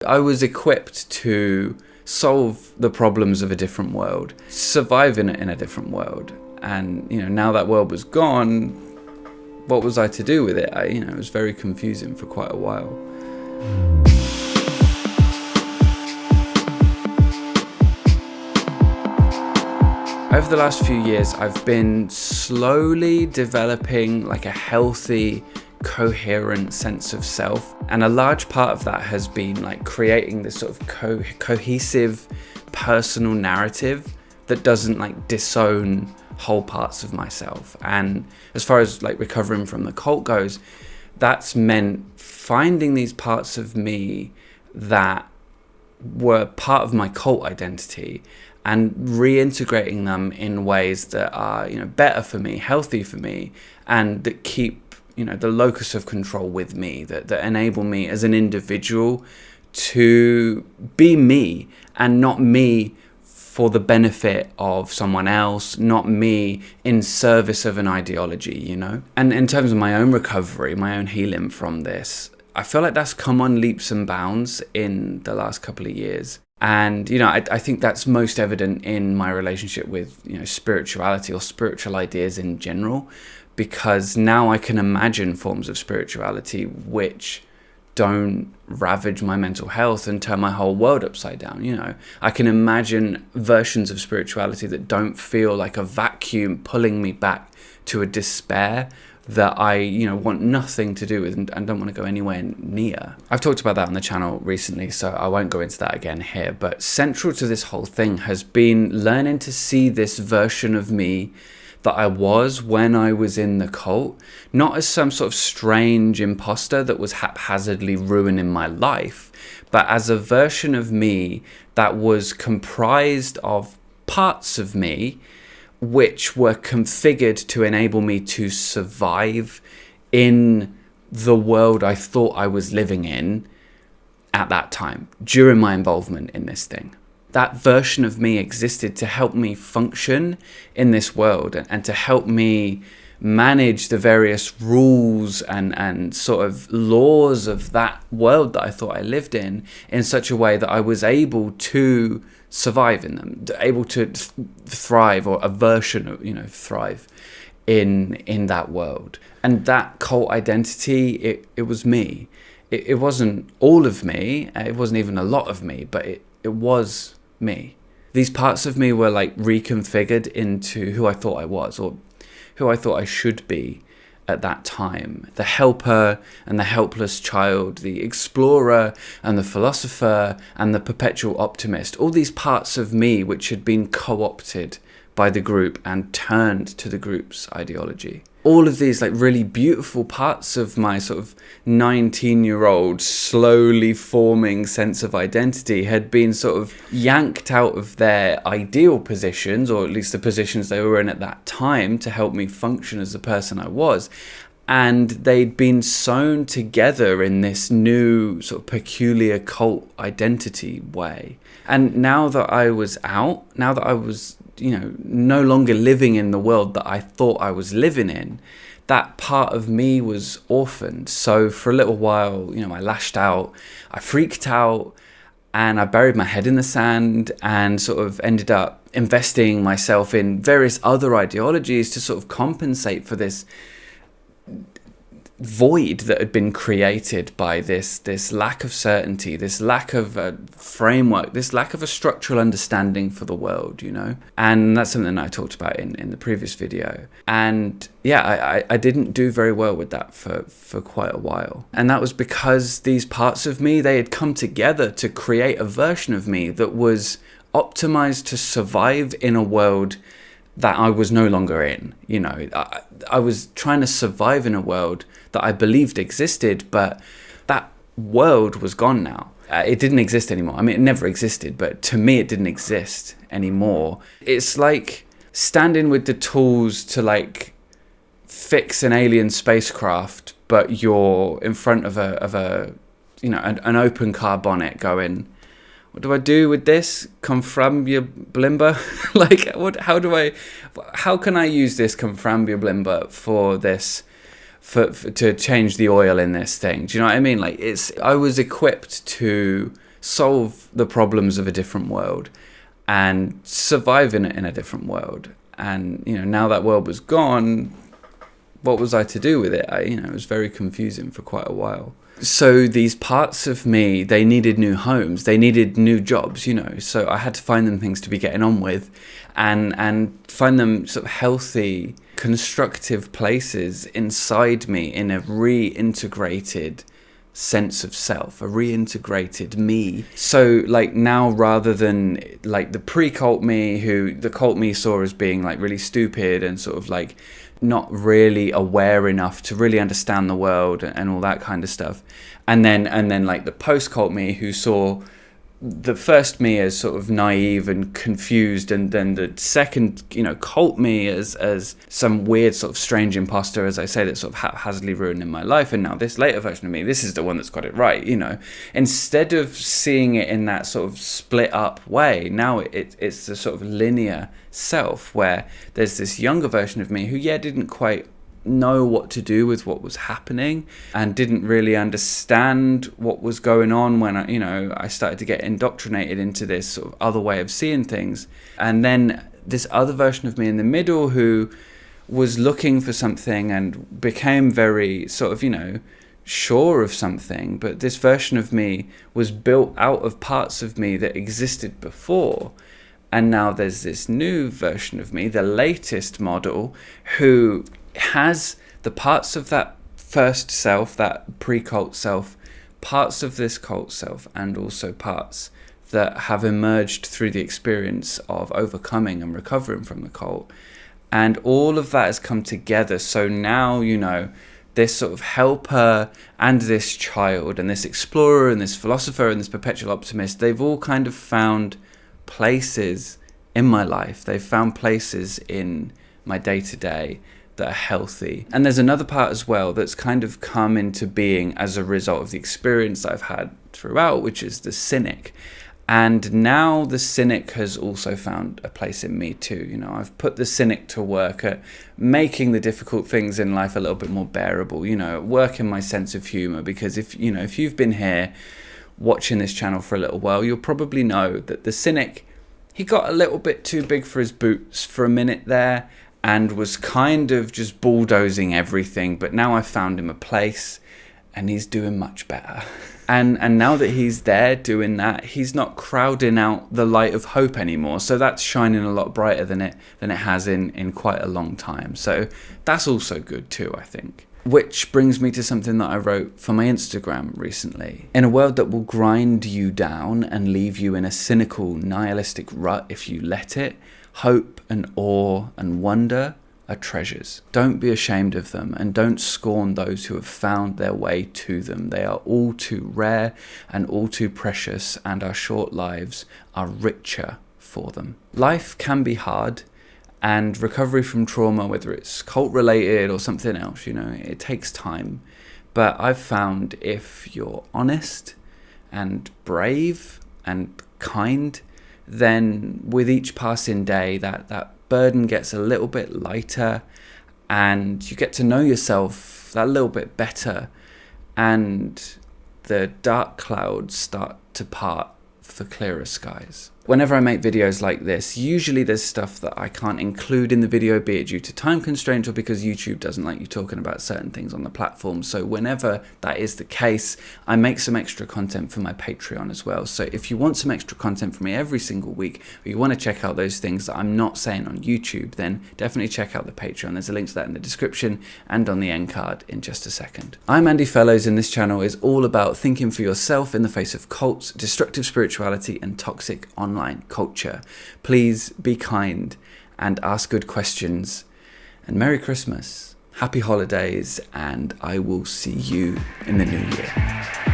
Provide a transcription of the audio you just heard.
I was equipped to solve the problems of a different world, survive in a different world. And, now that world was gone, what was I to do with it? It was very confusing for quite a while. Over the last few years, I've been slowly developing like a healthy, coherent sense of self. And a large part of that has been like creating this sort of cohesive personal narrative that doesn't like disown whole parts of myself. And as far as like recovering from the cult goes, that's meant finding these parts of me that were part of my cult identity and reintegrating them in ways that are, better for me, healthy for me, and that keep, the locus of control with me, that enable me as an individual to be me and not me for the benefit of someone else, not me in service of an ideology, And in terms of my own recovery, my own healing from this, I feel like that's come on leaps and bounds in the last couple of years. And, I think that's most evident in my relationship with, spirituality or spiritual ideas in general, because now I can imagine forms of spirituality which don't ravage my mental health and turn my whole world upside down. I can imagine versions of spirituality that don't feel like a vacuum pulling me back to a despair that I, want nothing to do with and don't want to go anywhere near. I've talked about that on the channel recently, so I won't go into that again here. But central to this whole thing has been learning to see this version of me that I was when I was in the cult, not as some sort of strange imposter that was haphazardly ruining my life, but as a version of me that was comprised of parts of me which were configured to enable me to survive in the world I thought I was living in at that time, during my involvement in this thing. That version of me existed to help me function in this world and to help me manage the various rules and sort of laws of that world that I thought I lived in such a way that I was able to survive in them, able to thrive, or a version of, thrive in that world. And that cult identity, it was me. It wasn't all of me, it wasn't even a lot of me, but it was me. These parts of me were like reconfigured into who I thought I was, or who I thought I should be at that time. The helper and the helpless child, the explorer and the philosopher and the perpetual optimist. All these parts of me which had been co-opted by the group and turned to the group's ideology. All of these like really beautiful parts of my sort of 19-year-old slowly forming sense of identity had been sort of yanked out of their ideal positions, or at least the positions they were in at that time, to help me function as the person I was. And they'd been sewn together in this new sort of peculiar cult identity way. And now that I was out, now that I was no longer living in the world that I thought I was living in, that part of me was orphaned. So for a little while, I lashed out, I freaked out, and I buried my head in the sand and sort of ended up investing myself in various other ideologies to sort of compensate for this void that had been created by this lack of certainty, this lack of a framework, this lack of a structural understanding for the world, And that's something that I talked about in the previous video. And yeah, I didn't do very well with that for quite a while. And that was because these parts of me, they had come together to create a version of me that was optimized to survive in a world that I was no longer in. I was trying to survive in a world that I believed existed, but that world was gone now. It didn't exist anymore. I mean, it never existed, but to me, it didn't exist anymore. It's like standing with the tools to like fix an alien spacecraft, but you're in front of an open car bonnet going, what do I do with this? Conframbia blimber? How can I use this conframbia blimber for this, to change the oil in this thing? Do you know what I mean? I was equipped to solve the problems of a different world and survive in a different world. And, you know, now that world was gone, what was I to do with it? It was very confusing for quite a while. So these parts of me, they needed new homes, they needed new jobs, you know, so I had to find them things to be getting on with and find them sort of healthy, constructive places inside me in a reintegrated sense of self, a reintegrated me. So like now, rather than like the pre-cult me, who the cult me saw as being like really stupid and sort of like not really aware enough to really understand the world and all that kind of stuff, and then like the post-cult me, who saw the first me as sort of naive and confused, and then the second, you know, cult me as some weird sort of strange imposter, as I say, that's sort of haphazardly ruining my life. And now this later version of me, this is the one that's got it right, you know. Instead of seeing it in that sort of split up way, now it's the sort of linear self, where there's this younger version of me who, didn't quite know what to do with what was happening and didn't really understand what was going on when I started to get indoctrinated into this sort of other way of seeing things. And then this other version of me in the middle, who was looking for something and became very sort of, you know, sure of something, but this version of me was built out of parts of me that existed before. And now there's this new version of me, the latest model, who has the parts of that first self, that pre-cult self, parts of this cult self, and also parts that have emerged through the experience of overcoming and recovering from the cult. And all of that has come together. So now, you know, this sort of helper and this child and this explorer and this philosopher and this perpetual optimist, they've all kind of found places in my life. They've found places in my day-to-day that are healthy. And there's another part as well that's kind of come into being as a result of the experience that I've had throughout, which is the cynic. And now the cynic has also found a place in me too. You know, I've put the cynic to work at making the difficult things in life a little bit more bearable, you know, working my sense of humor, because if you've been here watching this channel for a little while, you'll probably know that the cynic, he got a little bit too big for his boots for a minute there and was kind of just bulldozing everything. But now I've found him a place and he's doing much better. And now that he's there doing that, he's not crowding out the light of hope anymore. So that's shining a lot brighter than it has in quite a long time. So that's also good too, I think. Which brings me to something that I wrote for my Instagram recently. In a world that will grind you down and leave you in a cynical, nihilistic rut if you let it, hope and awe and wonder are treasures. Don't be ashamed of them, and don't scorn those who have found their way to them. They are all too rare and all too precious, and our short lives are richer for them. Life can be hard, and recovery from trauma, whether it's cult related or something else, you know, it takes time. But I've found if you're honest and brave and kind, then with each passing day that burden gets a little bit lighter, and you get to know yourself that little bit better, and the dark clouds start to part for clearer skies. Whenever I make videos like this, usually there's stuff that I can't include in the video, be it due to time constraints or because YouTube doesn't like you talking about certain things on the platform. So whenever that is the case, I make some extra content for my Patreon as well. So if you want some extra content from me every single week, or you want to check out those things that I'm not saying on YouTube, then definitely check out the Patreon. There's a link to that in the description and on the end card in just a second. I'm Andy Fellows, and this channel is all about thinking for yourself in the face of cults, destructive spirituality, and toxic online culture. Please be kind and ask good questions, and Merry Christmas, Happy Holidays, and I will see you in the new year.